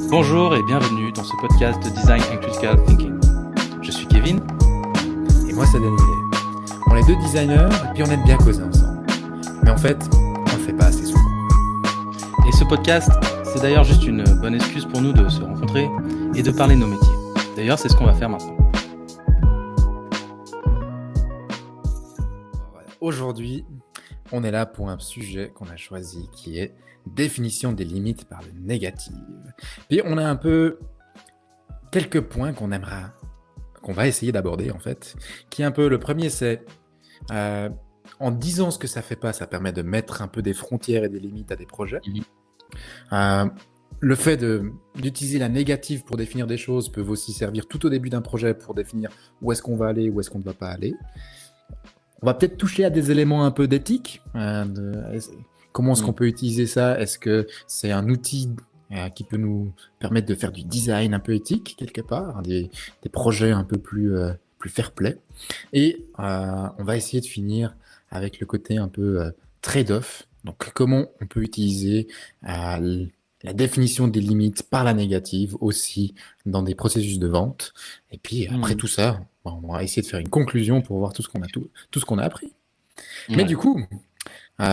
Bonjour et bienvenue dans ce podcast de Design and Critical Thinking. Je suis Kevin. Et moi, c'est Daniel. On est deux designers et puis on aime bien causer ensemble. Mais en fait, on le fait pas assez souvent. Et ce podcast, c'est d'ailleurs juste une bonne excuse pour nous de se rencontrer et de parler de nos métiers. D'ailleurs, c'est ce qu'on va faire maintenant. Aujourd'hui, on est là pour un sujet qu'on a choisi qui est définition des limites par le négatif. Puis on a un peu quelques points qu'on va essayer d'aborder en fait. Qui est un peu, le premier c'est, en disant ce que ça fait pas, ça permet de mettre un peu des frontières et des limites à des projets. Le fait d'utiliser la négative pour définir des choses peut aussi servir tout au début d'un projet pour définir où est-ce qu'on va aller, où est-ce qu'on ne va pas aller. On va peut-être toucher à des éléments un peu d'éthique. Comment est-ce qu'on peut utiliser ça? Est-ce que c'est un outil qui peut nous permettre de faire du design un peu éthique quelque part, des projets un peu plus fair-play? Et on va essayer de finir avec le côté un peu trade-off. Donc comment on peut utiliser la définition des limites par la négative aussi dans des processus de vente. Et puis après tout ça, on va essayer de faire une conclusion pour voir tout ce qu'on a appris. Mais du coup,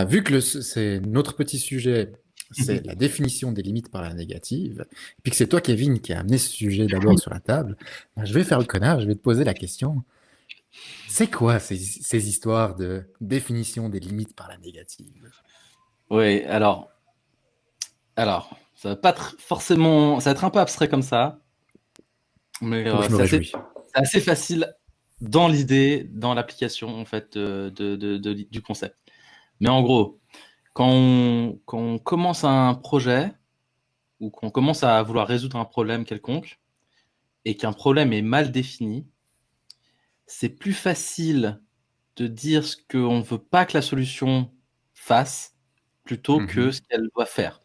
vu que c'est notre petit sujet, c'est la définition des limites par la négative, et puis que c'est toi, Kevin, qui a amené ce sujet d'abord sur la table, je vais faire le connard, je vais te poser la question. C'est quoi ces histoires de définition des limites par la négative? Oui, alors, ça va pas forcément, ça va être un peu abstrait comme ça, mais c'est assez facile dans l'idée, dans l'application en fait du concept. Mais en gros, quand on commence un projet ou qu'on commence à vouloir résoudre un problème quelconque et qu'un problème est mal défini, c'est plus facile de dire ce qu'on ne veut pas que la solution fasse plutôt que ce qu'elle doit faire.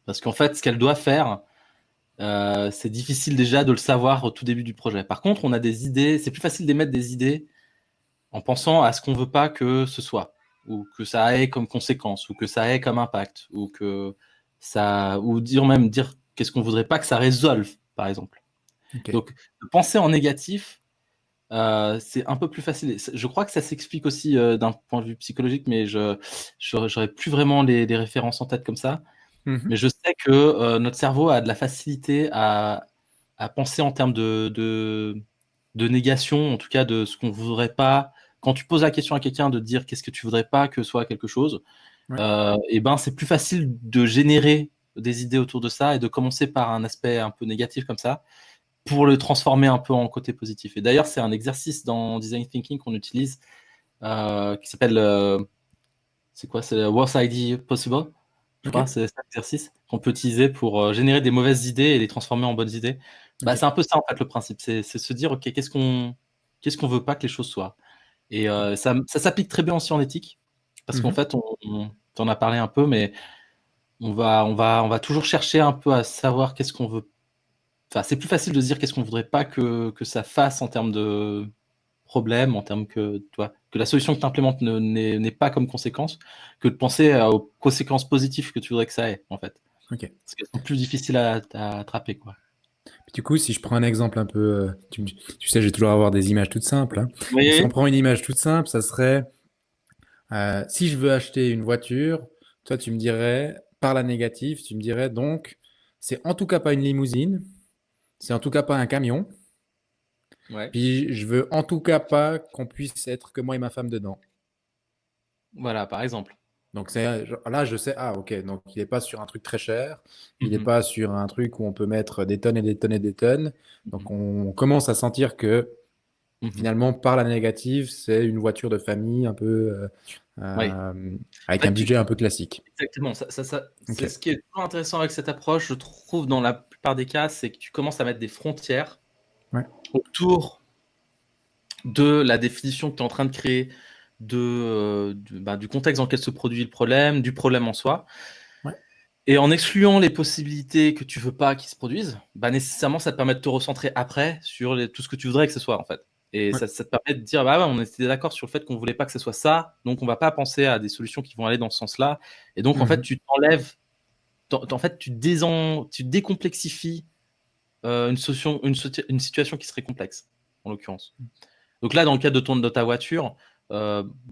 Parce qu'en fait, ce qu'elle doit faire, c'est difficile déjà de le savoir au tout début du projet. Par contre, on a des idées, c'est plus facile d'émettre des idées en pensant à ce qu'on ne veut pas que ce soit, ou que ça ait comme conséquence, ou que ça ait comme impact, ou dire qu'est-ce qu'on ne voudrait pas que ça résolve, par exemple. Okay. Donc, penser en négatif, c'est un peu plus facile. Je crois que ça s'explique aussi d'un point de vue psychologique, mais j'aurais plus vraiment les références en tête comme ça. Mais je sais que notre cerveau a de la facilité à penser en termes de négation, en tout cas de ce qu'on ne voudrait pas. Quand tu poses la question à quelqu'un de dire qu'est-ce que tu voudrais pas que soit quelque chose, et ben c'est plus facile de générer des idées autour de ça et de commencer par un aspect un peu négatif comme ça pour le transformer un peu en côté positif. Et d'ailleurs, c'est un exercice dans Design Thinking qu'on utilise qui s'appelle c'est le Worst Idea Possible. Je crois, c'est cet exercice qu'on peut utiliser pour générer des mauvaises idées et les transformer en bonnes idées. C'est un peu ça en fait le principe, c'est se dire ok, qu'est-ce qu'on veut pas que les choses soient. Et ça s'applique très bien aussi en éthique parce qu'en fait on en a parlé un peu, mais on va toujours chercher un peu à savoir qu'est-ce qu'on veut. Enfin, c'est plus facile de se dire qu'est-ce qu'on voudrait pas que ça fasse en termes de problème, en termes que la solution que tu implémentes n'est pas comme conséquence, que de penser aux conséquences positives que tu voudrais que ça ait, en fait. Parce qu'elles sont plus difficiles à attraper, quoi. Du coup, si je prends un exemple un peu... tu sais, j'ai toujours avoir des images toutes simples. Hein. Oui. Si on prend une image toute simple, ça serait... si je veux acheter une voiture, toi, tu me dirais, par la négative, tu me dirais donc, c'est en tout cas pas une limousine, c'est en tout cas pas un camion. Ouais. Puis je veux en tout cas pas qu'on puisse être que moi et ma femme dedans. Voilà, par exemple. Donc là, je sais, ok, donc il n'est pas sur un truc très cher, il n'est pas sur un truc où on peut mettre des tonnes et des tonnes et des tonnes. Donc on commence à sentir que finalement, par la négative, c'est une voiture de famille un peu avec un budget un peu classique. Exactement. C'est ce qui est toujours intéressant avec cette approche, je trouve, dans la plupart des cas, c'est que tu commences à mettre des frontières autour de la définition que tu es en train de créer, du contexte dans lequel se produit le problème, du problème en soi. Et en excluant les possibilités que tu veux pas qu'ils se produisent, nécessairement, ça te permet de te recentrer après sur tout ce que tu voudrais que ce soit, en fait. Et ça te permet de dire, on était d'accord sur le fait qu'on voulait pas que ce soit ça, donc on va pas penser à des solutions qui vont aller dans ce sens-là. Et donc, en fait, tu t'enlèves, en fait, tu décomplexifies une situation qui serait complexe, en l'occurrence. Donc là, dans le cadre de ta voiture,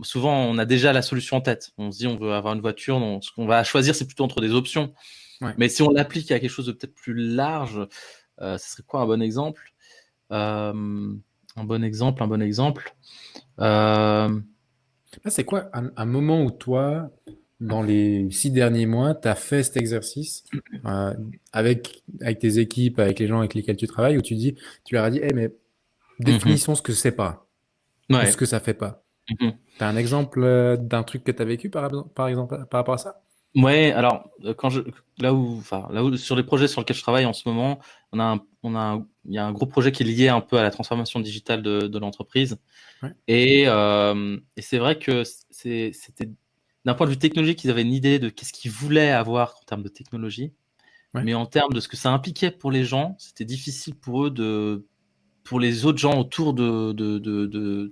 souvent on a déjà la solution en tête. On se dit on veut avoir une voiture, donc ce qu'on va choisir c'est plutôt entre des options. Ouais. Mais si on l'applique à quelque chose de peut-être plus large, ce serait quoi un bon exemple? Un bon exemple. C'est quoi un moment où toi, dans les 6 derniers mois, tu as fait cet exercice avec tes équipes, avec les gens avec lesquels tu travailles, où tu leur as dit, mais définissons ce que c'est pas, ou ce que ça fait pas. Tu as un exemple d'un truc que tu as vécu, par exemple, par rapport à ça? Ouais, alors là où sur les projets sur lesquels je travaille en ce moment, il y a un gros projet qui est lié un peu à la transformation digitale de l'entreprise. Ouais. Et c'est vrai que c'était d'un point de vue technologique, ils avaient une idée de qu'est-ce qu'ils voulaient avoir en termes de technologie, Ouais. mais en termes de ce que ça impliquait pour les gens, c'était difficile pour eux pour les autres gens autour du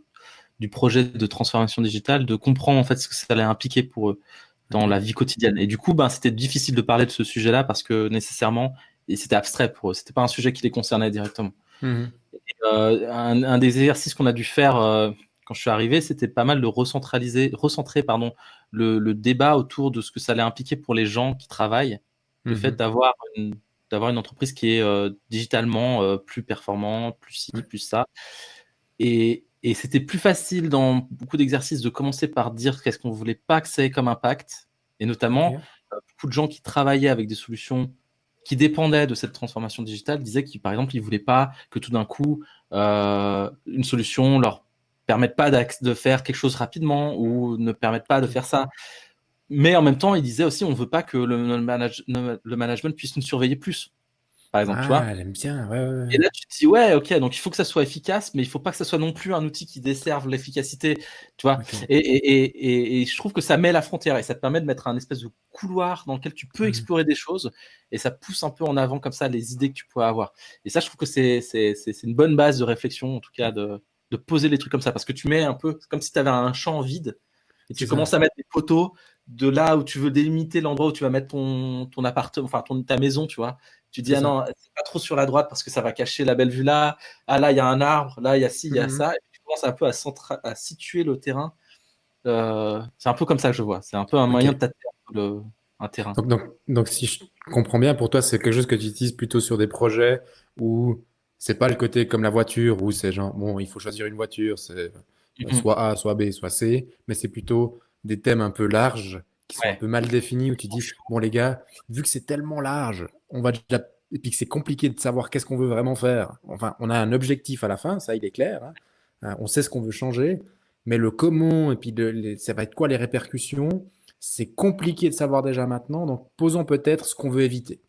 projet de transformation digitale, de comprendre en fait ce que ça allait impliquer pour eux dans la vie quotidienne. Et du coup, c'était difficile de parler de ce sujet-là parce que nécessairement, et c'était abstrait pour eux. C'était pas un sujet qui les concernait directement. Mhm. Un des exercices qu'on a dû faire quand je suis arrivé, c'était pas mal de recentrer le débat autour de ce que ça allait impliquer pour les gens qui travaillent, le fait d'avoir une entreprise qui est digitalement plus performante, plus ci, plus ça. Et c'était plus facile dans beaucoup d'exercices de commencer par dire qu'est-ce qu'on voulait pas que ça ait comme impact, et notamment beaucoup de gens qui travaillaient avec des solutions qui dépendaient de cette transformation digitale disaient qu'ils, par exemple, ils voulaient pas que tout d'un coup une solution leur permette pas de faire quelque chose rapidement ou ne permette pas de faire ça. Mais en même temps, ils disaient aussi on veut pas que le management puisse nous surveiller plus, par exemple, tu vois. Elle aime bien, ouais. Et là, tu te dis, ouais, ok, donc il faut que ça soit efficace, mais il faut pas que ça soit non plus un outil qui desserve l'efficacité, tu vois. Okay. Et je trouve que ça met la frontière et ça te permet de mettre un espèce de couloir dans lequel tu peux explorer des choses et ça pousse un peu en avant comme ça les idées que tu pourrais avoir. Et ça, je trouve que c'est une bonne base de réflexion, en tout cas, de poser les trucs comme ça, parce que tu mets un peu comme si tu avais un champ vide et tu commences à mettre des photos de là où tu veux délimiter l'endroit où tu vas mettre ton appartement, enfin ta maison, tu vois. Tu dis, ah non, c'est pas trop sur la droite parce que ça va cacher la belle vue là. Ah là, il y a un arbre, là, il y a ci, il y a ça. Et puis tu commences un peu à situer le terrain. C'est un peu comme ça que je vois. C'est un peu un moyen de tâter un terrain. Donc, si je comprends bien, pour toi, c'est quelque chose que tu utilises plutôt sur des projets où c'est pas le côté comme la voiture, où c'est genre, bon, il faut choisir une voiture, c'est soit A, soit B, soit C, mais c'est plutôt des thèmes un peu larges qui sont un peu mal définis, où tu dis, bon, les gars, vu que c'est tellement large, on va déjà, et puis que c'est compliqué de savoir qu'est-ce qu'on veut vraiment faire. Enfin, on a un objectif à la fin, ça, il est clair, hein. On sait ce qu'on veut changer, mais le comment, et puis ça va être quoi les répercussions, c'est compliqué de savoir déjà maintenant, donc posons peut-être ce qu'on veut éviter.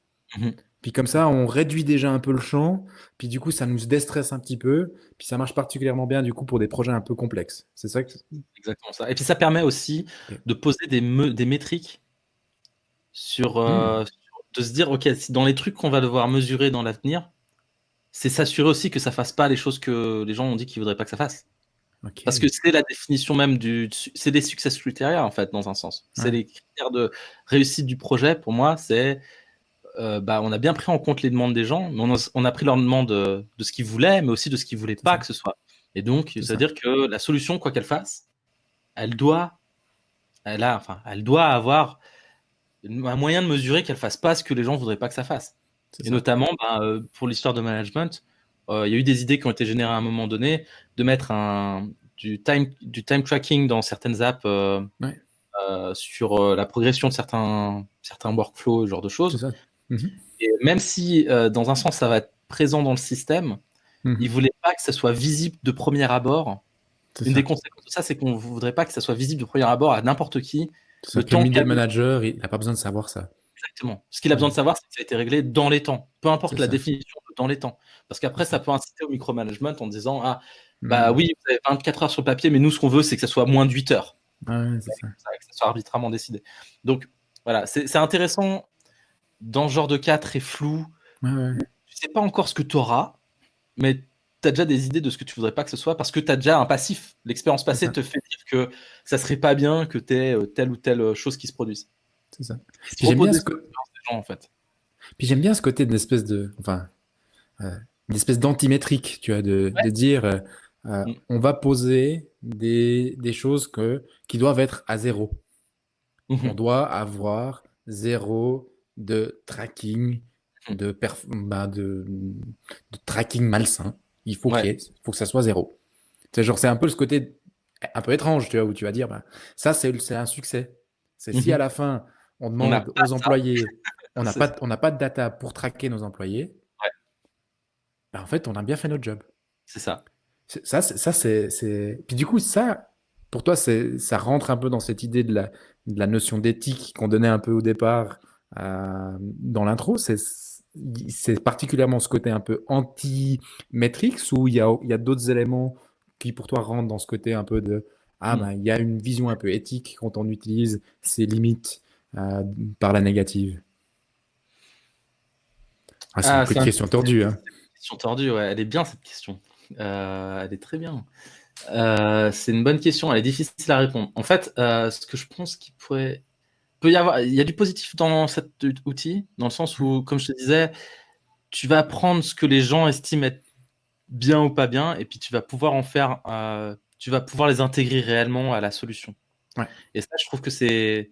Puis comme ça, on réduit déjà un peu le champ, puis du coup, ça nous déstresse un petit peu, puis ça marche particulièrement bien du coup pour des projets un peu complexes. C'est ça que... Exactement ça. Et puis ça permet aussi de poser des métriques de se dire, ok, dans les trucs qu'on va devoir mesurer dans l'avenir, c'est s'assurer aussi que ça fasse pas les choses que les gens ont dit qu'ils voudraient pas que ça fasse. Okay. Parce que c'est la définition même c'est des success criteria en fait, dans un sens. C'est les critères de réussite du projet. Pour moi, c'est on a bien pris en compte les demandes des gens, mais on a pris leur demande de ce qu'ils voulaient, mais aussi de ce qu'ils voulaient pas que ce soit. Et donc, c'est-à-dire que la solution, quoi qu'elle fasse, elle doit avoir un moyen de mesurer qu'elle fasse pas ce que les gens voudraient pas que ça fasse. Et notamment, pour l'histoire de management, il y a eu des idées qui ont été générées à un moment donné de mettre du time tracking dans certaines apps sur la progression de certains workflows, ce genre de choses. Et même si, dans un sens, ça va être présent dans le système, ils ne voulaient pas que ça soit visible de premier abord. Une des conséquences de ça, c'est qu'on ne voudrait pas que ça soit visible de premier abord à n'importe qui. Le middle manager, il n'a pas besoin de savoir ça. Exactement. Ce qu'il a besoin de savoir, c'est que ça a été réglé dans les temps. Peu importe la définition de dans les temps. Parce qu'après, ça peut inciter au micromanagement en disant, oui, vous avez 24 heures sur le papier, mais nous, ce qu'on veut, c'est que ça soit moins de 8 heures. C'est ça. Que ça soit arbitrairement décidé. Donc, voilà, c'est intéressant dans ce genre de cas très flou. Tu ne sais pas encore ce que tu auras, mais tu as déjà des idées de ce que tu voudrais pas que ce soit parce que tu as déjà un passif. L'expérience passée te fait dire que ça serait pas bien que tu aies telle ou telle chose qui se produise. C'est ça. J'aime bien ce côté. En fait. Puis j'aime bien ce côté d'une espèce de. Enfin, une espèce d'antimétrique, tu vois, de dire Mm. on va poser des choses qui doivent être à zéro. On Mhm. doit avoir zéro de tracking, Mhm. de tracking malsain. Il faut Ouais. faut que ça soit zéro. C'est un peu ce côté un peu étrange, tu vois, où tu vas dire, ça, c'est un succès. C'est si à Mhm. la fin, on On n'a demande pas aux ça. employés, C'est ça. on n'a pas de data pour traquer nos employés, Ouais, en fait, on a bien fait notre job. c'est ça. Puis du coup, ça, pour toi, ça rentre un peu dans cette idée de la notion d'éthique qu'on donnait un peu au départ dans l'intro. C'est particulièrement ce côté un peu anti-Matrix où il y a d'autres éléments qui, pour toi, rentrent dans ce côté un peu de Mm. ben, il y a une vision un peu éthique quand on utilise ces limites euh, par la négative. Ah, c'est une Ah, petite question tordue, hein. c'est une question tordue, ouais. Elle est bien cette question. Elle est très bien. C'est une bonne question, elle est difficile à répondre. En fait, ce que je pense qu'il peut y avoir, il y a du positif dans cet outil, dans le sens où, comme je te disais, tu vas prendre ce que les gens estiment être bien ou pas bien, et puis tu vas pouvoir en faire, tu vas pouvoir les intégrer réellement à la solution. Ouais, Et ça, je trouve que c'est,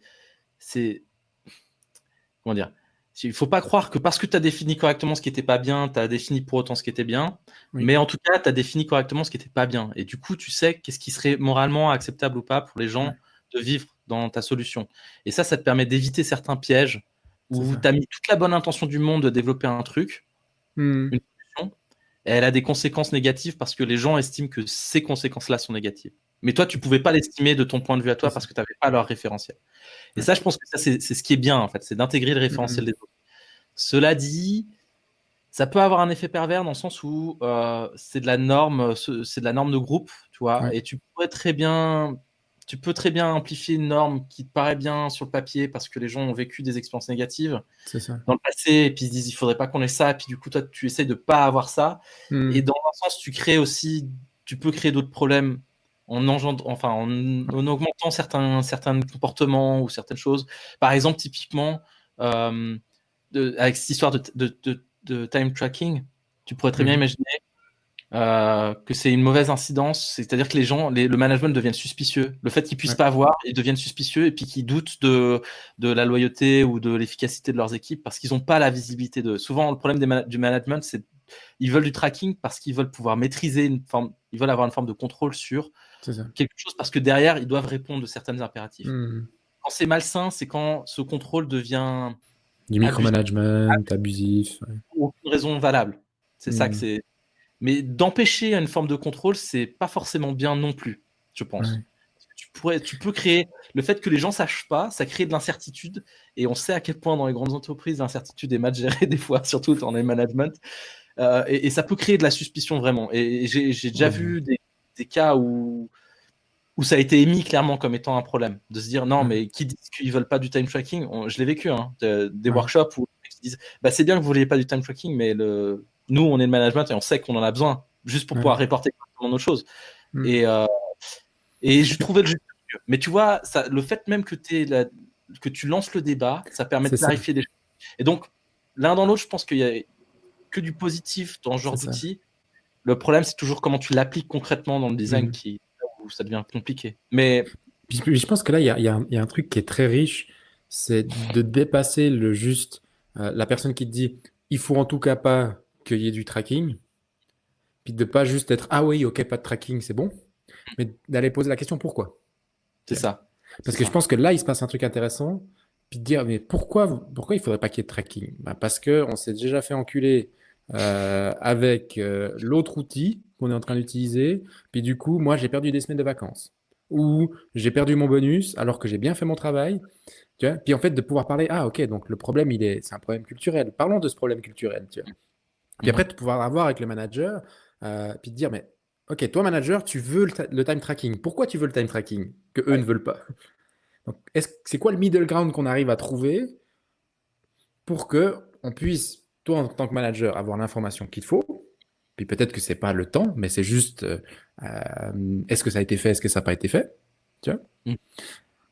comment dire, il faut pas croire que parce que tu as défini correctement ce qui était pas bien, tu as défini pour autant ce qui était bien, oui, mais en tout cas, tu as défini correctement ce qui était pas bien. Et du coup, tu sais qu'est-ce qui serait moralement acceptable ou pas pour les ouais, gens de vivre dans ta solution. Et ça te permet d'éviter certains pièges c'est où ça. tu as mis toute la bonne intention du monde de développer un truc, Hmm, une solution, et elle a des conséquences négatives parce que les gens estiment que ces conséquences-là sont négatives. Mais toi, tu pouvais pas l'estimer de ton point de vue à c'est toi ça. parce que tu n'avais pas leur référentiel. Et Ouais. ça, je pense que ça, c'est ce qui est bien, en fait, c'est d'intégrer le référentiel Hmm, des autres. Cela dit, ça peut avoir un effet pervers dans le sens où c'est de la norme, c'est de la norme de groupe, tu vois, ouais, et tu peux très bien amplifier une norme qui te paraît bien sur le papier parce que les gens ont vécu des expériences négatives c'est ça. dans le passé et puis ils se disent il faudrait pas qu'on ait ça, et puis du coup toi tu essayes de pas avoir ça, et Hmm, dans un sens tu peux créer d'autres problèmes en augmentant certains comportements ou certaines choses. Par exemple, typiquement, euh, avec cette histoire de time tracking, tu pourrais très bien mhm. imaginer que c'est une mauvaise incidence, c'est-à-dire que le management deviennent suspicieux. Le fait qu'ils puissent Ouais, pas voir, ils deviennent suspicieux et puis qu'ils doutent de la loyauté ou de l'efficacité de leurs équipes parce qu'ils n'ont pas la visibilité de. Souvent, le problème du management, c'est ils veulent du tracking parce qu'ils veulent pouvoir maîtriser ils veulent avoir une forme de contrôle sur c'est ça. quelque chose parce que derrière, ils doivent répondre de certains impératifs. Hmm. Quand c'est malsain, c'est quand ce contrôle devient Du abusif micromanagement, abusif. Ouais. pour aucune raison valable. C'est ça que Hmm. c'est. Mais d'empêcher une forme de contrôle, c'est pas forcément bien non plus, je pense. Ouais. Parce que tu peux créer le fait que les gens sachent pas, ça crée de l'incertitude. Et on sait à quel point dans les grandes entreprises, l'incertitude est mal gérée des fois, surtout dans les management. Et ça peut créer de la suspicion vraiment. Et j'ai déjà Ouais. vu des cas où ça a été émis clairement comme étant un problème. De se dire non, Ouais. mais qui disent qu'ils veulent pas du time tracking, je l'ai vécu, hein, des Ouais. workshops où ils disent bah, c'est bien que vous vouliez pas du time tracking, mais nous, on est le management et on sait qu'on en a besoin juste pour pouvoir Ouais. reporter correctement nos choses. Hmm. Et, euh, et je trouvais le juste milieu. Mais tu vois, le fait même que tu lances le débat, ça permet de C'est ça. clarifier des choses. Et donc, l'un dans l'autre, je pense qu'il y a que du positif dans ce C'est genre ça. d'outil. Le problème, c'est toujours comment tu l'appliques concrètement dans le design Hmm. où ça devient compliqué. Mais Puis je pense que là, il y a un truc qui est très riche, c'est de dépasser le juste, la personne qui te dit, il faut en tout cas pas qu'il y ait du tracking, puis de pas juste être, ah oui, ok, pas de tracking, c'est bon, mais d'aller poser la question pourquoi. c'est ça. C'est Parce que je ça. pense que là, il se passe un truc intéressant, puis de dire, mais pourquoi il faudrait pas qu'il y ait de tracking? Bah, parce qu'on s'est déjà fait enculer avec l'autre outil qu'on est en train d'utiliser, puis du coup, moi, j'ai perdu des semaines de vacances. Ou j'ai perdu mon bonus alors que j'ai bien fait mon travail. Tu vois? Puis en fait, de pouvoir parler, ah ok, donc le problème, c'est un problème culturel. Parlons de ce problème culturel. Tu vois? Puis après, Mhm. de pouvoir avoir avec le manager, puis de dire, mais ok, toi, manager, tu veux le time tracking. Pourquoi tu veux le time tracking que eux Ouais. ne veulent pas? Donc, c'est quoi le middle ground qu'on arrive à trouver pour que on puisse, toi, en tant que manager, avoir l'information qu'il faut? Puis peut-être que c'est pas le temps, mais c'est juste, est-ce que ça a été fait, est-ce que ça n'a pas été fait? Tu vois? Mhm.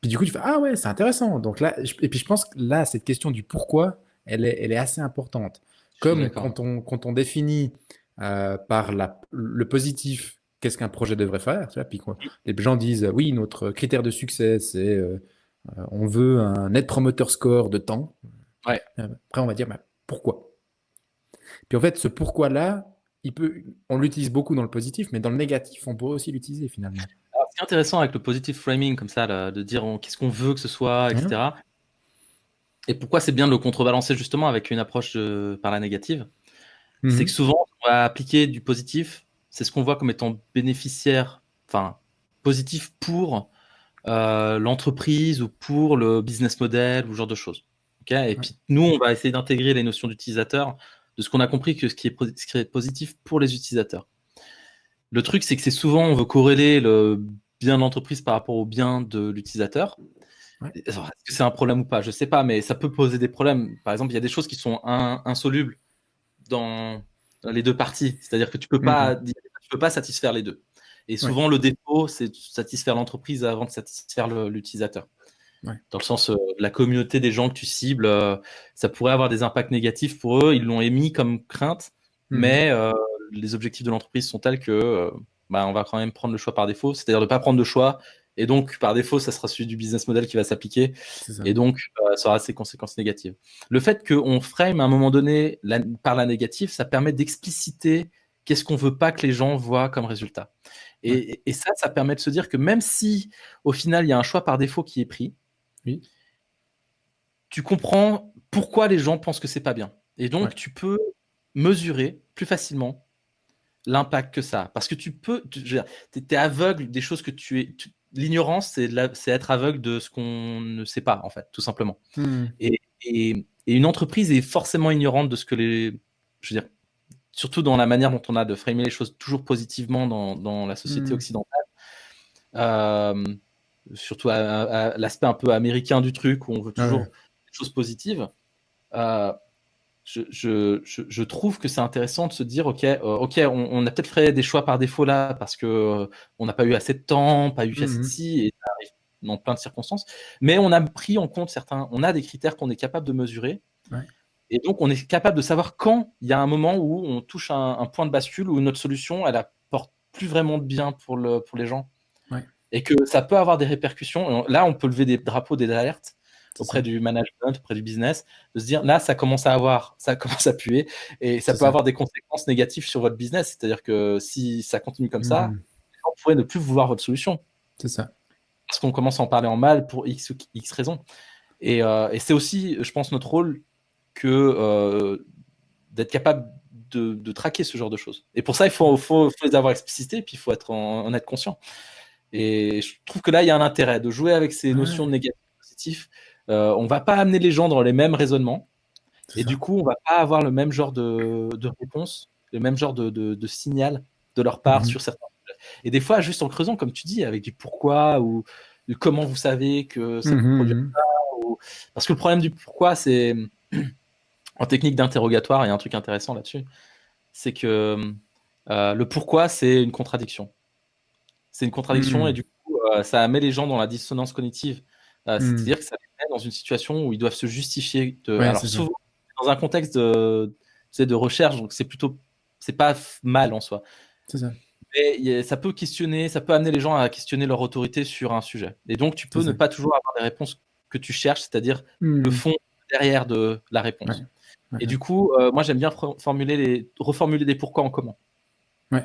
Puis du coup, tu fais, ah ouais, c'est intéressant. Donc là, et puis je pense que là, cette question du pourquoi, elle est assez importante. Je suis Comme d'accord. quand on définit par le positif qu'est-ce qu'un projet devrait faire, tu vois, puis les gens disent oui, notre critère de succès, c'est on veut un net promoter score de temps. Ouais. Après, on va dire pourquoi. Puis en fait, ce pourquoi-là, on l'utilise beaucoup dans le positif, mais dans le négatif, on pourrait aussi l'utiliser finalement. Alors, ce qui est intéressant avec le positive framing, comme ça, là, de dire qu'est-ce qu'on veut que ce soit, Hein. etc. Et pourquoi c'est bien de le contrebalancer justement avec une approche par la négative, c'est que Mhm. souvent, on va appliquer du positif, c'est ce qu'on voit comme étant bénéficiaire, enfin, positif pour l'entreprise ou pour le business model ou ce genre de choses. Okay, et Ouais. puis nous, on va essayer d'intégrer les notions d'utilisateur, de ce qu'on a compris que ce qui est positif pour les utilisateurs. Le truc, c'est que c'est souvent, on veut corréler le bien de l'entreprise par rapport au bien de l'utilisateur. Ouais. Alors, est-ce que c'est un problème ou pas? Je sais pas, mais ça peut poser des problèmes. Par exemple, il y a des choses qui sont insolubles dans les deux parties. C'est-à-dire que tu peux Mhm. pas satisfaire les deux. Et Ouais. souvent, le défaut, c'est de satisfaire l'entreprise avant de satisfaire l'utilisateur. Ouais. Dans le sens, la communauté des gens que tu cibles, ça pourrait avoir des impacts négatifs pour eux. Ils l'ont émis comme crainte, Mhm. mais les objectifs de l'entreprise sont tels que on va quand même prendre le choix par défaut, c'est-à-dire de ne pas prendre de choix. Et donc, par défaut, ça sera celui du business model qui va s'appliquer. C'est ça. Et donc, ça aura ses conséquences négatives. Le fait qu'on frame à un moment donné par la négative, ça permet d'expliciter qu'est-ce qu'on veut pas que les gens voient comme résultat. Ouais. Et ça permet de se dire que même si, au final, il y a un choix par défaut qui est pris, Oui. tu comprends pourquoi les gens pensent que c'est pas bien. Et donc, Ouais. tu peux mesurer plus facilement l'impact que ça a. Parce que tu es aveugle des choses que l'ignorance, c'est être aveugle de ce qu'on ne sait pas, en fait, tout simplement. Mhm. Et une entreprise est forcément ignorante de ce que je veux dire, surtout dans la manière dont on a de framer les choses toujours positivement dans la société Mhm. occidentale. Euh, Surtout à l'aspect un peu américain du truc, où on veut Ah toujours ouais. des choses positives. Euh, je trouve que c'est intéressant de se dire, ok, on a peut-être fait des choix par défaut là parce que on n'a pas eu assez de temps, pas eu assez de Mhm. ci, et ça arrive dans plein de circonstances. Mais on a pris en compte on a des critères qu'on est capable de mesurer, Ouais. et donc on est capable de savoir quand il y a un moment où on touche un point de bascule où notre solution, elle apporte plus vraiment de bien pour les gens, Ouais. et que ça peut avoir des répercussions. Là, on peut lever des drapeaux, des alertes C'est auprès ça. du management, auprès du business, de se dire là, ça commence à puer, et ça C'est peut ça. avoir des conséquences négatives sur votre business. C'est-à-dire que si ça continue comme ça, Mhm. les gens pourraient ne plus vouloir votre solution C'est ça. parce qu'on commence à en parler en mal pour X ou X raisons. Et c'est aussi, je pense, notre rôle que d'être capable de traquer ce genre de choses. Et pour ça, il faut les avoir explicités, et puis il faut en être conscient. Et je trouve que là, il y a un intérêt de jouer avec ces notions de Ouais. négatif et positif. On va pas amener les gens dans les mêmes raisonnements. C'est Et du ça. coup, on va pas avoir le même genre de réponse, le même genre de signal de leur part Mhm. sur certains sujets. Et des fois, juste en creusant, comme tu dis, avec du pourquoi ou de comment vous savez que c'est produit. Mhm. Parce que le problème du pourquoi, c'est en technique d'interrogatoire, il y a un truc intéressant là-dessus, c'est que le pourquoi, c'est une contradiction. C'est une contradiction, et Mhm. du coup, ça met les gens dans la dissonance cognitive. Mhm. C'est-à-dire que ça les met dans une situation où ils doivent se justifier. Ouais, Alors c'est ça. souvent, dans un contexte de recherche, donc c'est pas mal en soi. C'est ça. Mais ça peut questionner, ça peut amener les gens à questionner leur autorité sur un sujet. Et donc, tu C'est peux ne ça. pas toujours avoir des réponses que tu cherches, c'est-à-dire le Mhm. fond derrière de la Ouais. réponse. Ouais. Et du coup, moi, j'aime bien reformuler des pourquoi en comment. Ouais.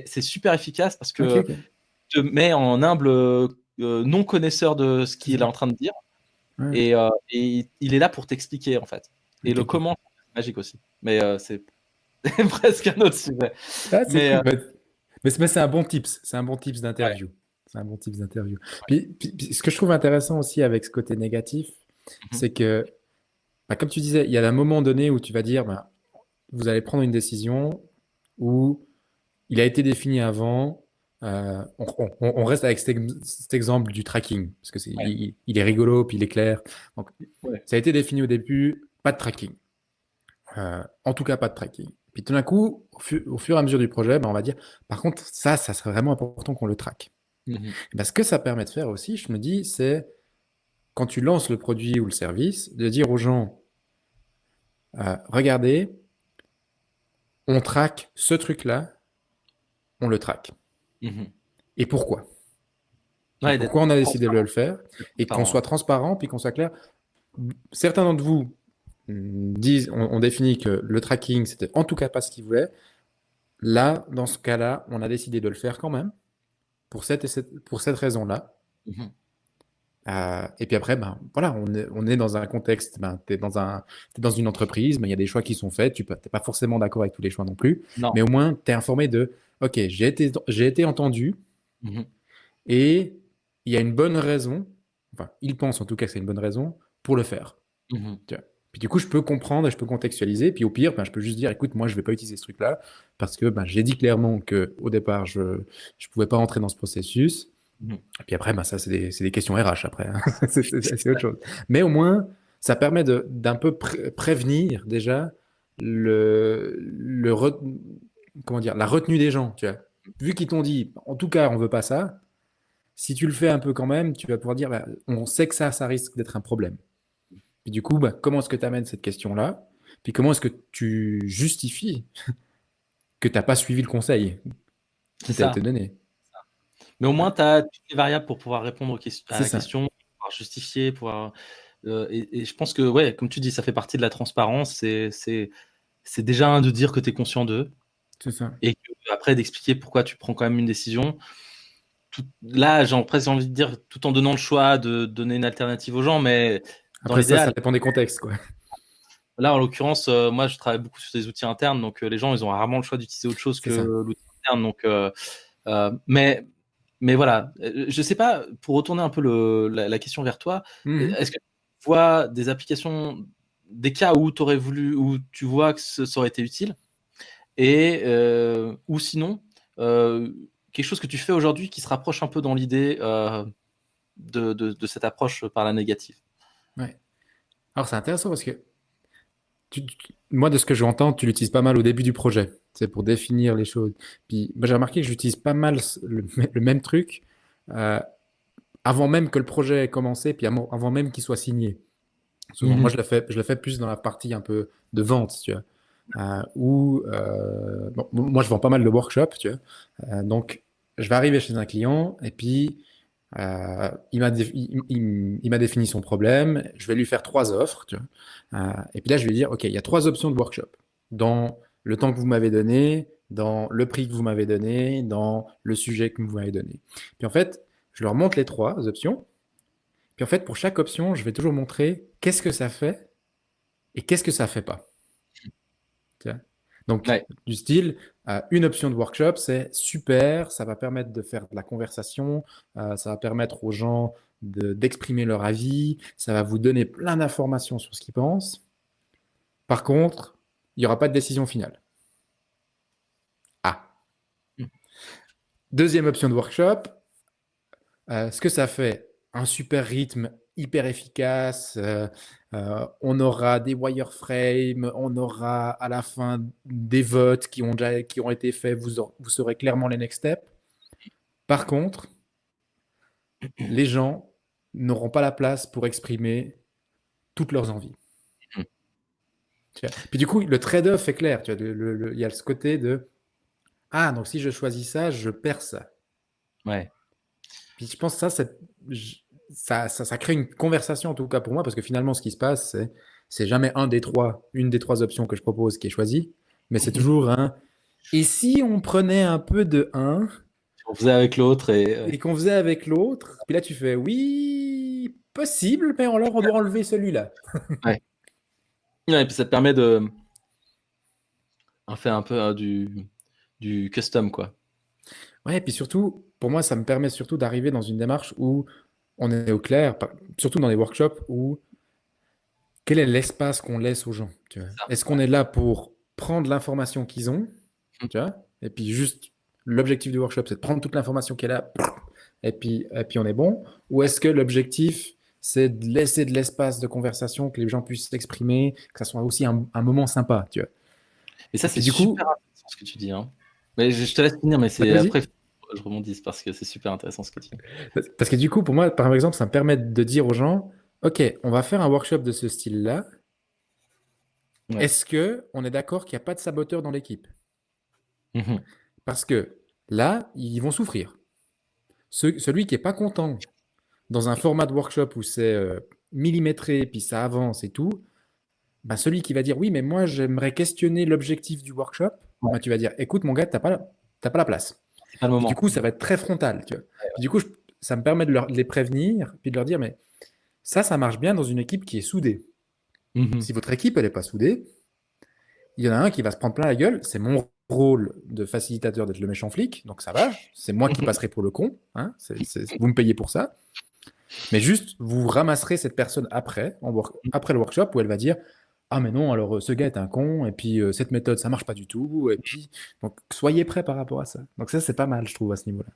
C'est super efficace parce Ok, que ok. te met en humble non connaisseur de ce C'est qu'il est ça. en train de dire, Ouais. et il est là pour t'expliquer en fait. Et Ok, le ok. comment, c'est magique aussi. Mais c'est presque un autre sujet. Ah, c'est Mais cool. Mais c'est un bon tips. C'est un bon tips ouais, d'interview. C'est un bon tips d'interview. Puis, ce que je trouve intéressant aussi avec ce côté négatif, mhm, c'est que, comme tu disais, il y a un moment donné où tu vas dire, vous allez prendre une décision où il a été défini avant. On reste avec cet exemple du tracking, parce que ouais, il est rigolo, puis il est clair. Donc, ouais, ça a été défini au début, pas de tracking. En tout cas, pas de tracking. Puis tout d'un coup, au fur et à mesure du projet, on va dire, par contre, ça serait vraiment important qu'on le traque. mhm, Et ce que ça permet de faire aussi, je me dis, c'est quand tu lances le produit ou le service, de dire aux gens, regardez, on traque ce truc-là, on le traque. Mhm. Et pourquoi? Ouais, Et d'être pourquoi on a décidé de transparent. le faire? Et qu'on Transparent, soit transparent, puis qu'on soit clair. Certains d'entre vous disent, on définit que le tracking, c'était en tout cas pas ce qu'ils voulaient. Là, dans ce cas-là, on a décidé de le faire quand même, pour cette raison-là. ouais. Mhm. Et puis après, ben, voilà, on est dans un contexte, ben, t'es dans une entreprise, ben, il y a des choix qui sont faits, t'es pas forcément d'accord avec tous les choix non plus, Non. mais au moins, tu es informé de, OK, j'ai été entendu Mhm. et il y a une bonne raison, enfin, il pense en tout cas que c'est une bonne raison pour le faire. Mhm. Tu vois. Puis du coup, je peux comprendre et je peux contextualiser, puis au pire, ben, je peux juste dire, écoute, moi, je vais pas utiliser ce truc-là parce que ben, j'ai dit clairement qu'au départ, je pouvais pas rentrer dans ce processus. Mhm. Et puis après, ben ça, c'est des questions RH après. Hein. C'est autre chose. Mais au moins, ça permet d'un peu prévenir déjà le comment dire, la retenue des gens. Tu vois. Vu qu'ils t'ont dit, en tout cas, on veut pas ça, si tu le fais un peu quand même, tu vas pouvoir dire, bah, on sait que ça risque d'être un problème. Puis du coup, bah, comment est-ce que tu amènes cette question-là? Puis comment est-ce que tu justifies que tu n'as pas suivi le conseil C'est qui t'a été ça. donné? Mais au moins, Ouais. tu as toutes les variables pour pouvoir répondre à C'est la ça. question, pouvoir justifier, pouvoir. Et je pense que, ouais, comme tu dis, ça fait partie de la transparence. C'est déjà de dire que tu es conscient d'eux C'est ça. et après d'expliquer pourquoi tu prends quand même une décision. Là, j'ai presque envie de dire, tout en donnant le choix de donner une alternative aux gens, mais dans Après ça l'idéal, dépend des contextes, quoi. là, en l'occurrence, moi, je travaille beaucoup sur des outils internes, donc les gens, ils ont rarement le choix d'utiliser autre chose C'est que ça. l'outil interne. Donc, mais voilà, je sais pas, pour retourner un peu la question vers toi, Mhm. est-ce que tu vois des applications, des cas où tu aurais voulu, où tu vois que ça aurait été utile, et ou sinon, quelque chose que tu fais aujourd'hui qui se rapproche un peu dans l'idée de cette approche par la négative. Ouais. Alors c'est intéressant parce que moi, de ce que j'entends, tu l'utilises pas mal au début du projet. C'est pour définir les choses. Puis moi, j'ai remarqué que j'utilise pas mal le même truc euh, avant même que le projet ait commencé, puis avant même qu'il soit signé. Souvent, moi, Mhm. je le fais plus dans la partie un peu de vente, tu vois. Où, bon, moi, je vends pas mal de workshops, tu vois. Donc, je vais arriver chez un client et puis il m'a défini son problème. Je vais lui faire 3 offres, tu vois. Et puis là, je vais lui dire, OK, il y a 3 options de workshop dans le temps que vous m'avez donné, dans le prix que vous m'avez donné, dans le sujet que vous m'avez donné. Puis en fait, je leur montre les 3 options. Puis en fait, pour chaque option, je vais toujours montrer qu'est-ce que ça fait et qu'est-ce que ça fait pas. Tu vois. Donc, Ouais. du style, une option de workshop, c'est super, ça va permettre de faire de la conversation, ça va permettre aux gens d'exprimer leur avis, ça va vous donner plein d'informations sur ce qu'ils pensent. Par contre, il n'y aura pas de décision finale. Ah. Deuxième option de workshop, ce que ça fait, un super rythme hyper efficace, on aura des wireframes, on aura à la fin des votes qui ont été faits, vous saurez clairement les next steps. Par contre, les gens n'auront pas la place pour exprimer toutes leurs envies. Tu vois. Puis du coup, le trade-off est clair. Tu vois, il y a ce côté de ah, donc si je choisis ça, je perds ça. Ouais. Puis je pense que ça crée une conversation, en tout cas pour moi, parce que finalement, ce qui se passe, c'est jamais une des 3 options que je propose qui est choisie, mais c'est toujours un. Et si on prenait un peu de un On faisait avec l'autre et et qu'on faisait avec l'autre, puis là tu fais oui, possible, mais alors on doit enlever celui-là. ouais. Ouais, et puis ça te permet de faire un peu du custom, quoi. Ouais, et puis surtout, pour moi, ça me permet surtout d'arriver dans une démarche où on est au clair, surtout dans les workshops, où quel est l'espace qu'on laisse aux gens, tu vois? C'est ça. Est-ce qu'on est là pour prendre l'information qu'ils ont, Mm. tu vois? Et puis juste, l'objectif du workshop, c'est de prendre toute l'information qu'elle a, et puis on est bon? Ou est-ce que l'objectif, c'est de laisser de l'espace de conversation, que les gens puissent s'exprimer, que ça soit aussi un moment sympa, tu vois? Et ça, Et c'est puis du coup, super intéressant ce que tu dis, hein. Mais je te laisse finir, mais c'est vas-y. après, je rebondisse parce que c'est super intéressant ce que tu dis. Parce que du coup, pour moi, par exemple, ça me permet de dire aux gens, OK, on va faire un workshop de ce style-là. Ouais. Est-ce que on est d'accord qu'il n'y a pas de saboteur dans l'équipe? Mhm. Parce que là, ils vont souffrir. Celui qui n'est pas content dans un format de workshop où c'est millimétré, puis ça avance et tout, bah, celui qui va dire oui, mais moi j'aimerais questionner l'objectif du workshop, Ouais, bah, tu vas dire écoute, mon gars, t'as pas la place. c'est pas le Et du moment. coup, ça va être très frontal. Tu vois. Puis du coup, ça me permet de les prévenir, puis de leur dire mais ça marche bien dans une équipe qui est soudée. Mhm. Si votre équipe, elle n'est pas soudée, il y en a un qui va se prendre plein la gueule. C'est mon rôle de facilitateur d'être le méchant flic, donc ça va. C'est moi qui passerai pour le con. Hein. Vous me payez pour ça. Mais juste, vous ramasserez cette personne après le workshop où elle va dire ah, mais non, alors ce gars est un con, et puis cette méthode, ça marche pas du tout. Et puis, donc, soyez prêts par rapport à ça. Donc, ça, c'est pas mal, je trouve, à ce niveau-là.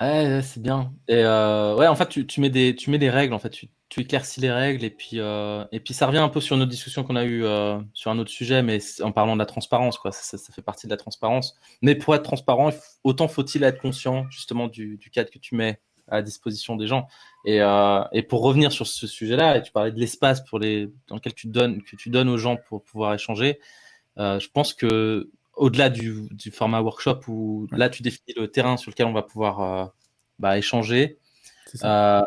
Ouais, c'est bien. Et ouais, en fait, tu mets des règles, en fait, tu éclaircis les règles, et puis ça revient un peu sur notre discussion qu'on a eue sur un autre sujet, mais en parlant de la transparence, quoi. Ça fait partie de la transparence. Mais pour être transparent, autant faut-il être conscient justement du cadre que tu mets à disposition des gens. Et pour revenir sur ce sujet-là, et tu parlais de l'espace dans lequel que tu donnes aux gens pour pouvoir échanger. Je pense que au-delà du format workshop où Ouais, là tu définis le terrain sur lequel on va pouvoir échanger, c'est ça. euh,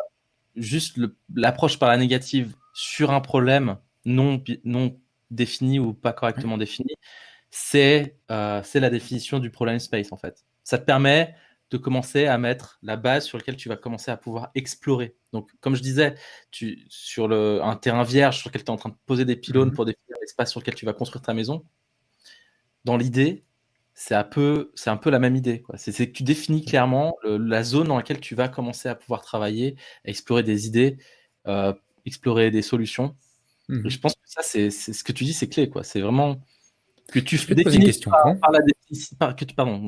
juste l'approche par la négative sur un problème non défini ou pas Ouais. correctement défini, c'est la définition du problem space en fait. Ça te permet de commencer à mettre la base sur laquelle tu vas commencer à pouvoir explorer. Donc, comme je disais, sur un terrain vierge sur lequel tu es en train de poser des pylônes Mhm. pour définir l'espace sur lequel tu vas construire ta maison, dans l'idée, c'est un peu la même idée, quoi. C'est que tu définis clairement la zone dans laquelle tu vas commencer à pouvoir travailler, à explorer des idées, euh, explorer des solutions. Et je Mhm. pense que ça, c'est ce que tu dis, c'est clé, quoi. C'est vraiment que tu Je vais te poser une définisses question, con.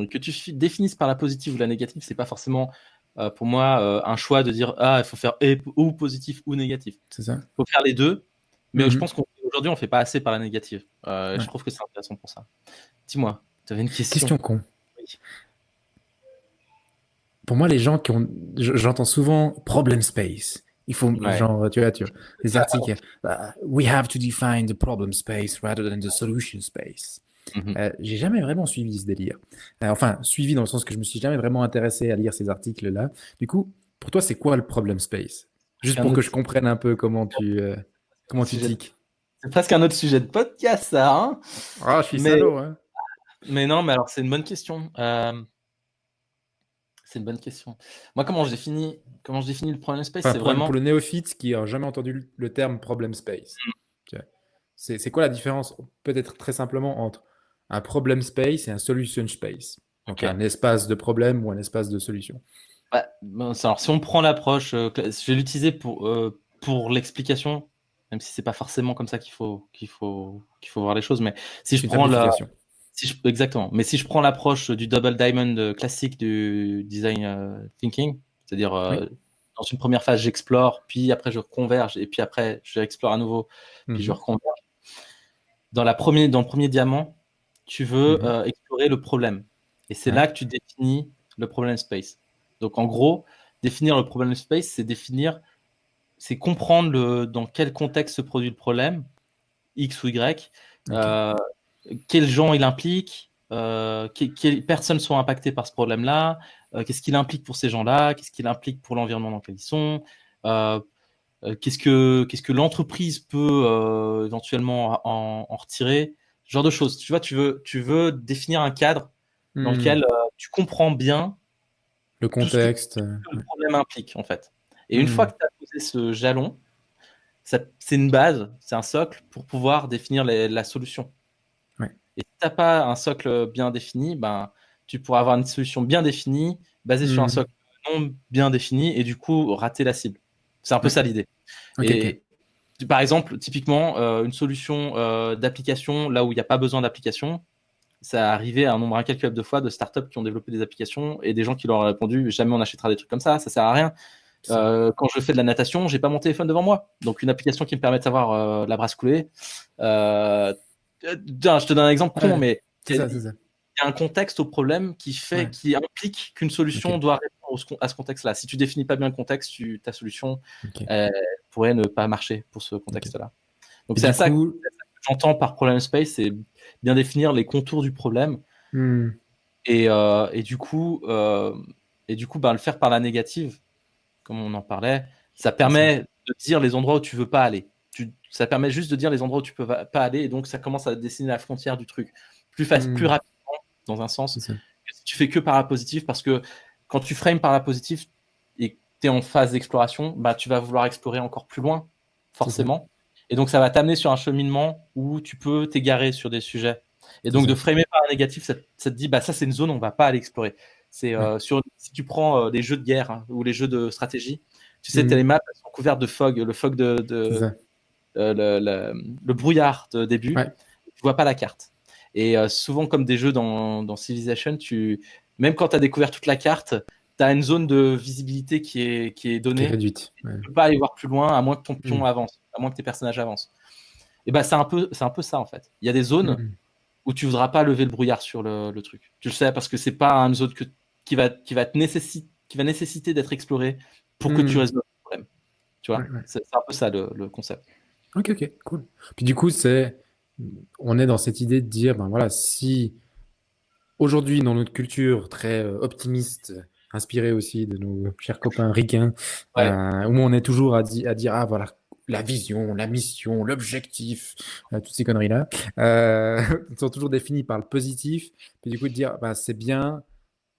que tu définisses par la positive ou la négative, c'est pas forcément pour moi un choix de dire il faut faire ou positif ou négatif. C'est ça? Il faut faire les deux, mais je Mhm. pense qu'aujourd'hui on fait pas assez par la négative. Je Ouais. trouve que c'est intéressant pour ça. Dis-moi, tu avais une question. Question con. Oui. Pour moi, les gens qui ont. J'entends souvent problem space. Il faut, Ouais. genre, tu vois, les articles. We have to define the problem space rather than the solution space. Mhm. J'ai jamais vraiment suivi ce délire. Enfin, suivi dans le sens que je me suis jamais vraiment intéressé à lire ces articles-là. Du coup, pour toi, c'est quoi le problem space? C'est Juste un pour que autre je comprenne un peu comment tu sujet. tiques. C'est presque un autre sujet de podcast, ça, hein. Ah, je suis Mais, salaud, hein. mais non, mais alors c'est une bonne question. C'est une bonne question. Moi, comment je définis le problem space, Enfin, c'est vraiment. pour le néophyte qui n'a jamais entendu le terme problem space. Tu vois. C'est quoi la différence, peut-être très simplement, entre un problem space et un solution space? Donc Ok. un espace de problème ou un espace de solution. Bon, alors, si on prend l'approche, je vais l'utiliser pour l'explication, même si c'est pas forcément comme ça qu'il faut voir les choses. Mais si C'est je une prends la, simplification. exactement. Mais si je prends l'approche du double diamond classique du design thinking, c'est-à-dire Oui. dans une première phase, j'explore, puis après je converge, et puis après je explore à nouveau, puis je Mhm. reconverge. Dans le premier diamant, tu veux Mhm. explorer le problème. Et c'est Ouais. là que tu définis le problem space. Donc en gros, définir le problem space, c'est comprendre dans quel contexte se produit le problème, X ou Y, Ok. euh, quels gens il implique, quelles personnes sont impactées par ce problème-là, qu'est-ce qu'il implique pour ces gens-là, qu'est-ce qu'il implique pour l'environnement dans lequel ils sont, euh, qu'est-ce que l'entreprise peut éventuellement en retirer, ce genre de choses. Tu vois, tu veux définir un cadre dans Hmm. lequel tu comprends bien Le tout ce que contexte. le Ouais. problème implique, en fait. Et une fois Hmm. que tu as posé ce jalon, c'est une base, c'est un socle pour pouvoir définir la solution. Ouais. Et si tu n'as pas un socle bien défini, ben, tu pourras avoir une solution bien définie, basée sur un Hmm. socle non bien défini, et du coup, rater la cible. C'est un peu Ouais. ça l'idée. Ok, ok. Et par exemple, typiquement, une solution d'application, là où il n'y a pas besoin d'application, ça a arrivé à un nombre incalculable de fois de startups qui ont développé des applications et des gens qui leur ont répondu jamais on achètera des trucs comme ça sert à rien. C'est ça. Quand je fais de la natation, j'ai pas mon téléphone devant moi. Donc une application qui me permet de savoir la brasse coulée. Euh, je te donne un exemple con, Ouais. mais C'est il y, a ça, c'est il ça. y a un contexte au problème Ouais. qui implique qu'une solution Ok. doit répondre à ce contexte-là. Si tu définis pas bien le contexte, ta solution Ok. pourrait ne pas marcher pour ce Ok. contexte-là. Donc Et c'est du à ça que coup, j'entends par problem space, c'est bien définir les contours du problème Et du coup, ben, le faire par la négative, comme on en parlait, ça permet de dire les endroits où tu veux pas aller. Ça permet juste de dire les endroits où tu peux pas aller, et donc ça commence à dessiner la frontière du truc plus rapidement, dans un sens, que si tu fais que par la positive, parce que quand tu frames par la positive et que tu es en phase d'exploration, bah, tu vas vouloir explorer encore plus loin, forcément. Et donc ça va t'amener sur un cheminement où tu peux t'égarer sur des sujets. Et donc de framer par la négative, ça te dit, bah, ça c'est une zone où on va pas aller explorer. Si tu prends les jeux de guerre, hein, ou les jeux de stratégie, tu sais, les maps sont couvertes de fog, le fog le brouillard de début, tu vois pas la carte. Et souvent, comme des jeux dans Civilization, même quand tu as découvert toute la carte, tu as une zone de visibilité qui est donnée. Qui est réduite. Tu peux pas aller voir plus loin, à moins que ton pion avance, à moins que tes personnages avancent. Et bah, c'est un peu ça, en fait. Il y a des zones où tu voudras pas lever le brouillard sur le truc. Tu le sais, parce que c'est pas une zone qui va nécessiter d'être explorée pour que tu résolves le problème. Tu vois, c'est un peu ça le concept. Ok, cool. Puis du coup, on est dans cette idée de dire, ben voilà, si aujourd'hui, dans notre culture très optimiste, inspirée aussi de nos chers copains ricains, où on est toujours à dire, ah voilà, la vision, la mission, l'objectif, toutes ces conneries-là, sont toujours définis par le positif. Puis du coup, de dire, bah, c'est bien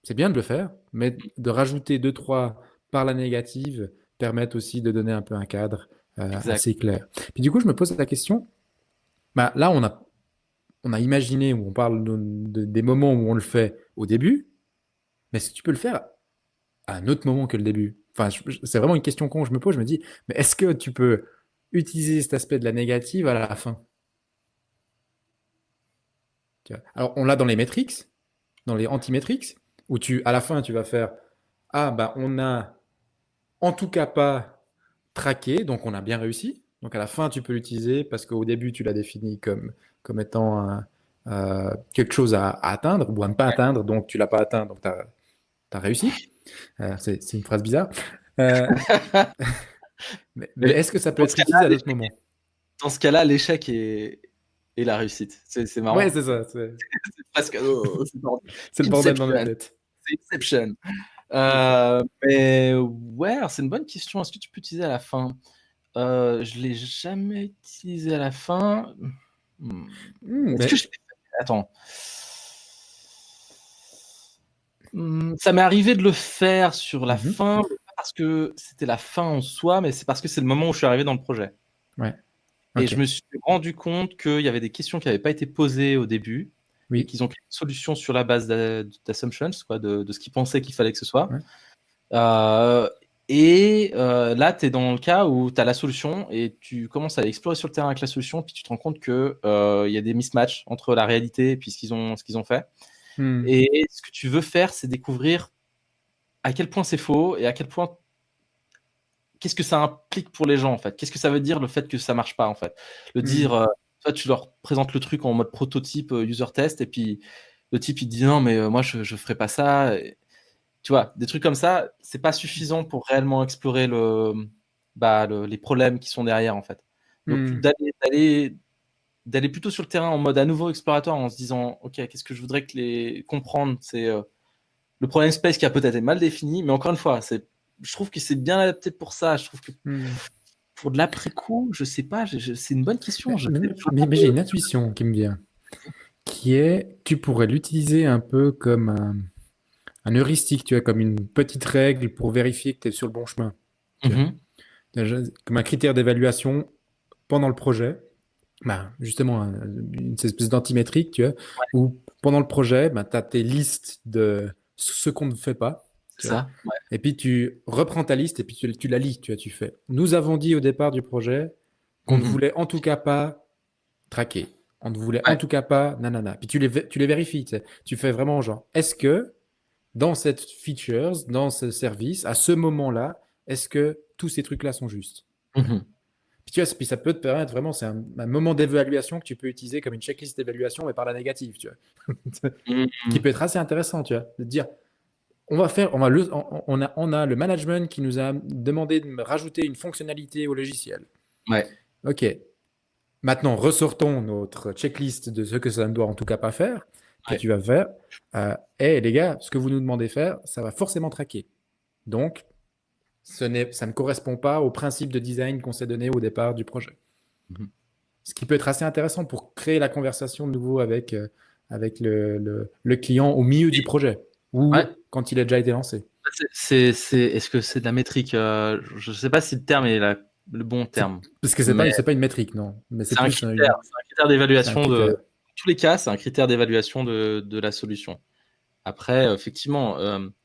de le faire, mais de rajouter 2-3 par la négative permettent aussi de donner un peu un cadre assez clair. Puis du coup, je me pose la question, bah, là, on a imaginé, où on parle des moments où on le fait au début, mais est-ce que tu peux le faire à un autre moment que le début? Enfin, c'est vraiment une question con, je me pose, je me dis, mais est-ce que tu peux utiliser cet aspect de la négative à la fin? Alors, on l'a dans les metrics, dans les anti-metrics, où à la fin, tu vas faire, ah, bah, on a en tout cas pas traqué, donc on a bien réussi. Donc à la fin, tu peux l'utiliser parce qu'au début, tu l'as défini comme étant quelque chose à atteindre ou à ne pas atteindre, donc tu l'as pas atteint, donc tu as réussi. C'est une phrase bizarre. Mais est-ce que ça peut être utilisé à d'autres moments? Dans ce cas-là, l'échec est la réussite. C'est marrant. Ouais, c'est ça. C'est presque. C'est le bordel dans la tête. C'est Inception. Mais ouais, c'est une bonne question. Est-ce que tu peux utiliser à la fin? Je l'ai jamais utilisé à la fin. Est-ce que je l'ai fait? Attends. Ça m'est arrivé de le faire sur la fin, mais pas parce que c'était la fin en soi, mais c'est parce que c'est le moment où je suis arrivé dans le projet. Ouais. Et je me suis rendu compte qu'il y avait des questions qui n'avaient pas été posées au début, et qu'ils ont créé une solution sur la base d'assumptions, de ce qu'ils pensaient qu'il fallait que ce soit. Là, tu es dans le cas où tu as la solution et tu commences à explorer sur le terrain avec la solution, puis tu te rends compte qu'il y a des mismatchs entre la réalité et puis ce qu'ils ont fait. Et ce que tu veux faire, c'est découvrir à quel point c'est faux et à quel point qu'est-ce que ça implique pour les gens, en fait. Qu'est-ce que ça veut dire le fait que ça marche pas, en fait. Dire, toi, tu leur présentes le truc en mode prototype user test, et puis le type, il dit non, mais moi, je ferai pas ça. Et, tu vois, des trucs comme ça, c'est pas suffisant pour réellement explorer les problèmes qui sont derrière, en fait. Donc, d'aller plutôt sur le terrain en mode à nouveau exploratoire, en se disant, OK, qu'est-ce que je voudrais comprendre, c'est le problème space qui a peut-être été mal défini, mais encore une fois, je trouve que c'est bien adapté pour ça. Je trouve que pour de l'après-coup, je sais pas, c'est une bonne question. Mais j'ai une intuition qui me vient, qui est, tu pourrais l'utiliser un peu comme un heuristique, tu vois, comme une petite règle pour vérifier que tu es sur le bon chemin. Comme un critère d'évaluation pendant le projet. Bah, justement, une espèce d'antimétrique, tu vois, où pendant le projet, tu as tes listes de ce qu'on ne fait pas. C'est ça. Ouais. Et puis tu reprends ta liste et puis tu la lis, tu vois, tu fais. Nous avons dit au départ du projet qu'on ne voulait en tout cas pas traquer. On ne voulait en tout cas pas nanana. Puis tu les vérifies. Tu sais. Tu fais vraiment genre, est-ce que dans cette features, dans ce service, à ce moment-là, est-ce que tous ces trucs-là sont justes? Puis, tu vois, puis ça peut te permettre vraiment, c'est un moment d'évaluation que tu peux utiliser comme une checklist d'évaluation, mais par la négative, tu vois. Qui peut être assez intéressant, tu vois, de dire, on a le management qui nous a demandé de rajouter une fonctionnalité au logiciel. Ouais. Ok. Maintenant, ressortons notre checklist de ce que ça ne doit en tout cas pas faire. que tu vas faire. Hey, les gars, ce que vous nous demandez de faire, ça va forcément traquer. Donc, ça ne correspond pas au principe de design qu'on s'est donné au départ du projet. Mhm. Ce qui peut être assez intéressant pour créer la conversation de nouveau avec le client au milieu du projet ou Ouais. quand il a déjà été lancé. Est-ce que c'est de la métrique? Je ne sais pas si le terme est le bon terme, Parce que mais c'est pas une métrique, non. Mais c'est c'est un plus critère. C'est un critère c'est un d'évaluation critère. de. En tous les cas, c'est un critère d'évaluation de la solution. Après, effectivement,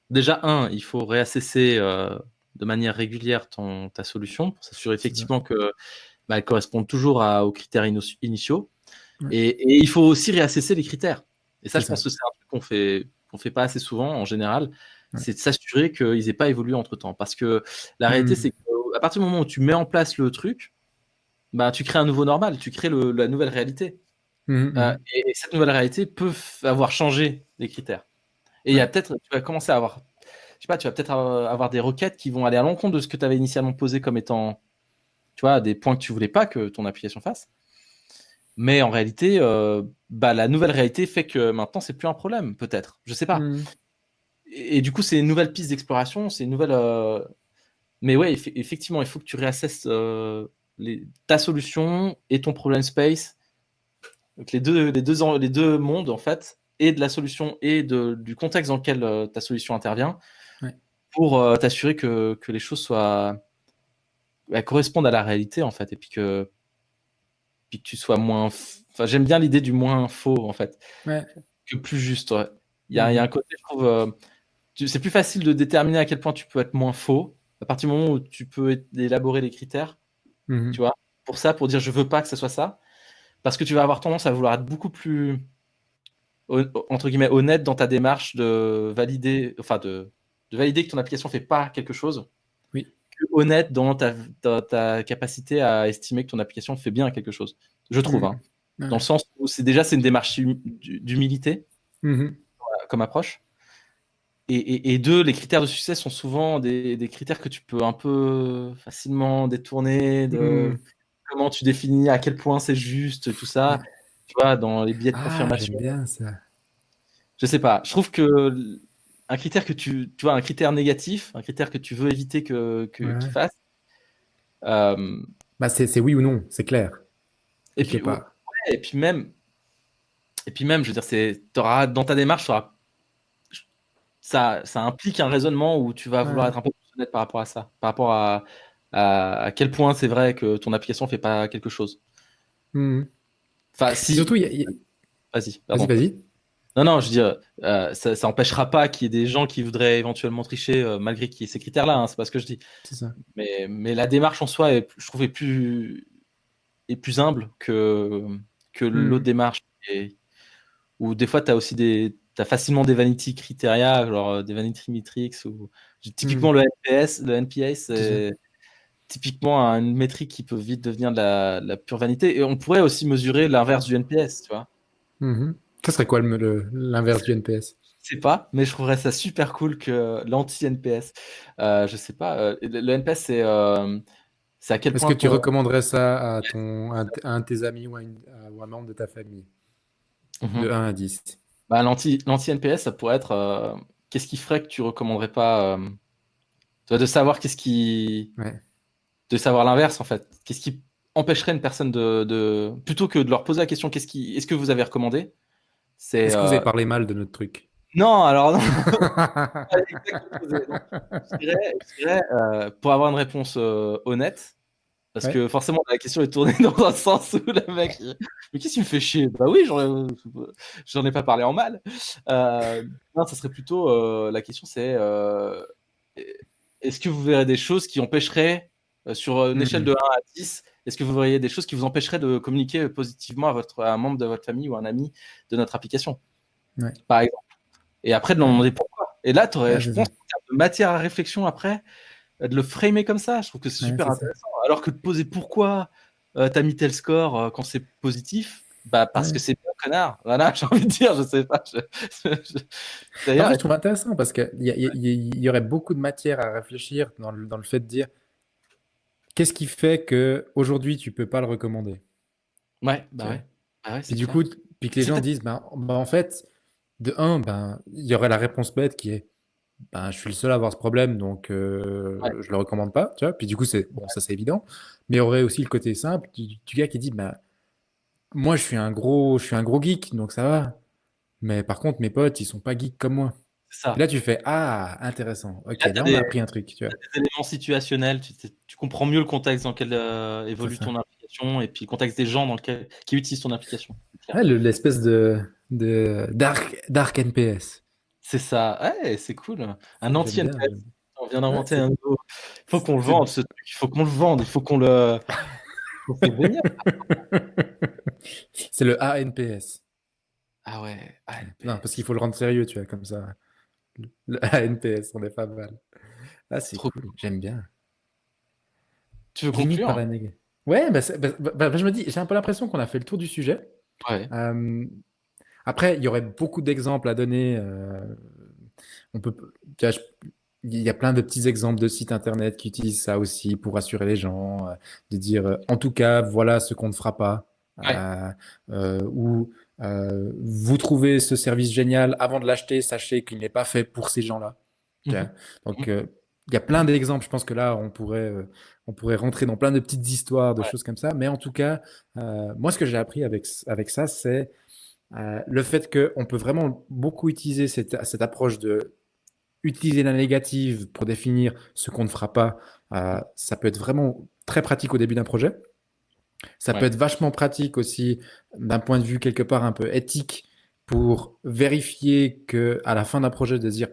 déjà, il faut réassesser de manière régulière ta solution pour s'assurer effectivement que elle corresponde toujours aux critères initiaux. Ouais. Et il faut aussi réassesser les critères. Et ça, C'est je pense ça. que c'est un truc qu'on fait pas assez souvent en général. Ouais. C'est de s'assurer qu'ils n'aient pas évolué entre temps. Parce que la réalité, c'est qu'à partir du moment où tu mets en place le truc, tu crées un nouveau normal, tu crées la nouvelle réalité. Et cette nouvelle réalité peut avoir changé les critères. Et il y a peut-être, tu vas commencer à avoir, je sais pas, tu vas peut-être avoir des requêtes qui vont aller à l'encontre de ce que tu avais initialement posé comme étant, tu vois, des points que tu voulais pas que ton application fasse. Mais en réalité, la nouvelle réalité fait que maintenant, c'est plus un problème, peut-être. Je sais pas. Et du coup, c'est une nouvelle piste d'exploration, c'est une nouvelle. Mais ouais, effectivement, il faut que tu réassesses ta solution et ton problem space. Donc les deux mondes, en fait, et de la solution et du contexte dans lequel ta solution intervient, pour t'assurer que les choses correspondent à la réalité, en fait, et puis que tu sois moins. Enfin, j'aime bien l'idée du moins faux, en fait, que plus juste. Ouais. Il y a un côté, je trouve, c'est plus facile de déterminer à quel point tu peux être moins faux à partir du moment où tu peux élaborer les critères, tu vois, pour dire je veux pas que ce soit ça, parce que tu vas avoir tendance à vouloir être beaucoup plus entre guillemets honnête dans ta démarche de valider, enfin de valider que ton application fait pas quelque chose, que honnête dans ta capacité à estimer que ton application fait bien quelque chose. Je trouve, hein, dans le sens où c'est une démarche d'humilité comme approche. Et deux, les critères de succès sont souvent des critères que tu peux un peu facilement détourner de comment tu définis à quel point c'est juste, tout ça, tu vois, dans les biais de confirmation. J'aime bien ça. Je sais pas, je trouve que un critère que tu vois, un critère négatif, un critère que tu veux éviter qu'il fasse. C'est oui ou non, c'est clair. Et puis, part. Et puis même, je veux dire, dans ta démarche, ça implique un raisonnement où tu vas vouloir être un peu plus honnête par rapport à ça, par rapport à quel point c'est vrai que ton application fait pas quelque chose. Enfin, si. Surtout, Vas-y, pardon. Vas-y. Non, je veux dire, ça empêchera pas qu'il y ait des gens qui voudraient éventuellement tricher malgré qu'il y ait ces critères-là, hein, c'est pas ce que je dis. C'est ça. Mais la démarche en soi, je trouve, est plus humble que l'autre démarche. Où des fois, tu as aussi t'as facilement des vanity criteria, genre des vanity metrics. Typiquement, le NPS, c'est typiquement une métrique qui peut vite devenir de la pure vanité. Et on pourrait aussi mesurer l'inverse du NPS, tu vois. Ça serait quoi l'inverse du NPS? Je sais pas, mais je trouverais ça super cool que l'anti-NPS. Je sais pas. Le NPS, c'est à quel Est-ce point que tu recommanderais ça à un de tes amis ou à un membre de ta famille? De 1 à 10. L'anti-NPS, ça pourrait être qu'est-ce qui ferait que tu recommanderais pas de savoir de savoir l'inverse, en fait. Qu'est-ce qui empêcherait une personne plutôt que de leur poser la question est-ce que vous avez recommandé? Est-ce que vous avez parlé mal de notre truc? Non, alors non. Je dirais, pour avoir une réponse honnête, parce que forcément la question est tournée dans un sens où le mec mais qu'est-ce qui me fait chier? Bah oui, j'en ai pas parlé en mal. Non, ça serait plutôt la question, c'est est-ce que vous verrez des choses qui empêcheraient sur une échelle de 1 à 10, est-ce que vous verriez des choses qui vous empêcheraient de communiquer positivement à un membre de votre famille ou un ami de notre application, par exemple? Et après, de leur demander pourquoi. Et là, je pense, en termes de matière à réflexion après, de le framer comme ça, je trouve que c'est super intéressant. Alors que de poser pourquoi t'as mis tel score quand c'est positif, parce que c'est bien, connard. Voilà, j'ai envie de dire, je sais pas. D'ailleurs, je trouve intéressant parce qu'il y aurait beaucoup de matière à réfléchir dans le fait de dire qu'est-ce qui fait qu'aujourd'hui tu peux pas le recommander. Ouais, ouais. Puis du coup, puis que les gens disent, en fait, De un, il y aurait la réponse bête qui est je suis le seul à avoir ce problème, donc Ouais, je le recommande pas, tu vois. Puis du coup, ça c'est évident. Mais il y aurait aussi le côté simple du gars qui dit moi je suis un gros geek, donc ça va. Mais par contre, mes potes, ils sont pas geeks comme moi. c'est Et ça. là, tu fais intéressant. Ok, Là, tu là, as on des a appris un truc, tu vois. éléments situationnels, tu comprends mieux le contexte dans lequel C'est évolue ça. ton application et puis le contexte des gens qui utilisent ton application. C'est clair. Ouais, l'espèce de dark NPS. C'est ça. Ouais, c'est cool. Un J'aime bien. anti-NPS. On vient Ouais, d'inventer un nouveau. Il faut qu'on le c'est- vende, ce truc. Il faut qu'on le vende. Il faut qu'on le. C'est génial. c'est le ANPS. Ah ouais, Non, parce qu'il ANPS. faut le rendre sérieux, tu vois, comme ça. Le ANPS, on est pas mal. Ah, c'est Trop cool, cool. j'aime bien. Tu veux Limite par conclure? la négative. Ouais, je me dis, j'ai un peu l'impression qu'on a fait le tour du sujet. Ouais. Euh, Après, il y aurait beaucoup d'exemples à donner. On peut, tu vois, il y a plein de petits exemples de sites internet qui utilisent ça aussi pour rassurer les gens, de dire en tout cas, voilà ce qu'on ne fera pas. Ouais. Ou vous trouvez ce service génial, avant de l'acheter, sachez qu'il n'est pas fait pour ces gens-là. Tu vois. Mhm. Donc, Mhm. il y a plein d'exemples. Je pense que là, on pourrait rentrer dans plein de petites histoires, de Ouais. choses comme ça. Mais en tout cas, moi, ce que j'ai appris avec ça, c'est le fait qu'on peut vraiment beaucoup utiliser cette approche de utiliser la négative pour définir ce qu'on ne fera pas. Ça peut être vraiment très pratique au début d'un projet. Ça peut Ouais. être vachement pratique aussi d'un point de vue quelque part un peu éthique pour vérifier que à la fin d'un projet de se dire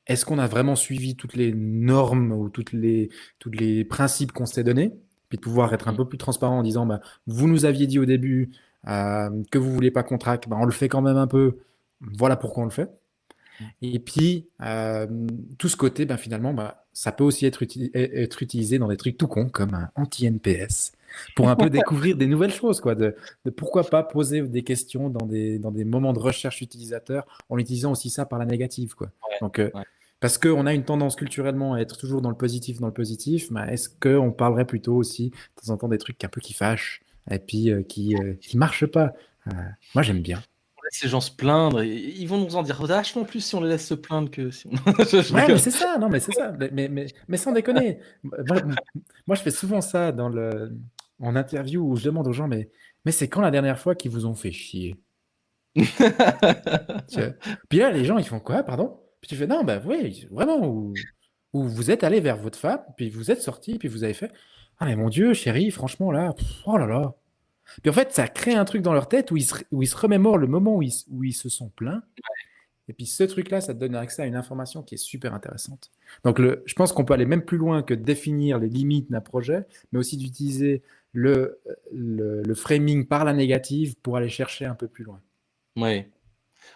est-ce qu'on a vraiment suivi toutes les normes ou tous les principes qu'on s'est donnés, puis de pouvoir être un Mhm. peu plus transparent en disant vous nous aviez dit au début que vous voulez pas qu'on traque, on le fait quand même un peu, voilà pourquoi on le fait. Et puis tout ce côté, finalement, ça peut aussi être utilisé dans des trucs tout cons comme un anti-NPS pour un peu découvrir des nouvelles choses, quoi, de pourquoi pas poser des questions dans des moments de recherche utilisateur en utilisant aussi ça par la négative, quoi. Ouais. Donc, Ouais. parce qu'on a une tendance culturellement à être toujours dans le positif, est-ce qu'on parlerait plutôt aussi de temps en temps des trucs un peu qui fâchent et puis qui marchent pas. Moi, j'aime bien. On laisse les gens se plaindre. Ils vont nous en dire vachement plus si on les laisse se plaindre que si on. Je Ouais, mais rigole. c'est ça, non, mais c'est ça. Mais sans déconner. Moi, je fais souvent ça en interview où je demande aux gens, mais c'est quand la dernière fois qu'ils vous ont fait chier? Tu vois. Puis là, les gens, ils font quoi, pardon? Puis tu fais, non, oui, vraiment, ou vous êtes allé vers votre femme, puis vous êtes sorti, puis vous avez fait, ah, mais mon Dieu, chérie, franchement, là, oh là là. Puis en fait, ça crée un truc dans leur tête où ils se remémorent le moment où ils se sont plaints. Et puis ce truc-là, ça te donne accès à une information qui est super intéressante. Donc je pense qu'on peut aller même plus loin que définir les limites d'un projet, mais aussi d'utiliser le framing par la négative pour aller chercher un peu plus loin. Ouais.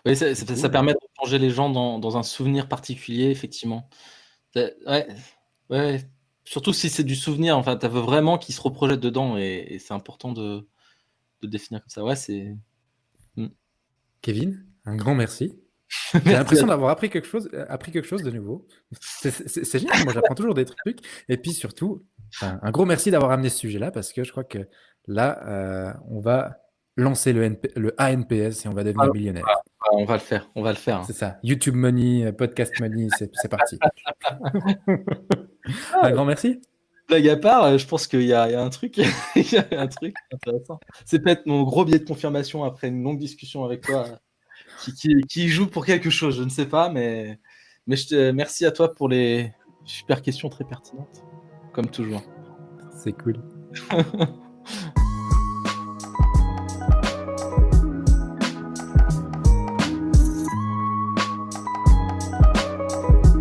Oui, C'est ça cool. permet de plonger les gens dans un souvenir particulier, effectivement. Ouais, ouais. Surtout si c'est du souvenir, enfin, tu veux vraiment qu'ils se reprojettent dedans et c'est important de définir comme ça. Ouais, c'est. Mm. Kevin, un grand merci. J'ai Merci à l'impression toi. d'avoir appris quelque chose de nouveau. C'est génial, moi j'apprends toujours des trucs. Et puis surtout, un gros merci d'avoir amené ce sujet-là parce que je crois que là, on va lancer le ANPS et on va devenir millionnaire. On va le faire, on va le faire. C'est ça. YouTube Money, Podcast Money, c'est parti. Ah, Un grand merci. blague à part, je pense qu'il y a un truc, il y a un truc intéressant. C'est peut-être mon gros biais de confirmation après une longue discussion avec toi qui joue pour quelque chose, je ne sais pas, mais merci à toi pour les super questions très pertinentes, comme toujours. C'est cool.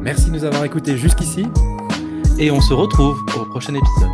Merci de nous avoir écoutés jusqu'ici. Et on se retrouve au prochain épisode.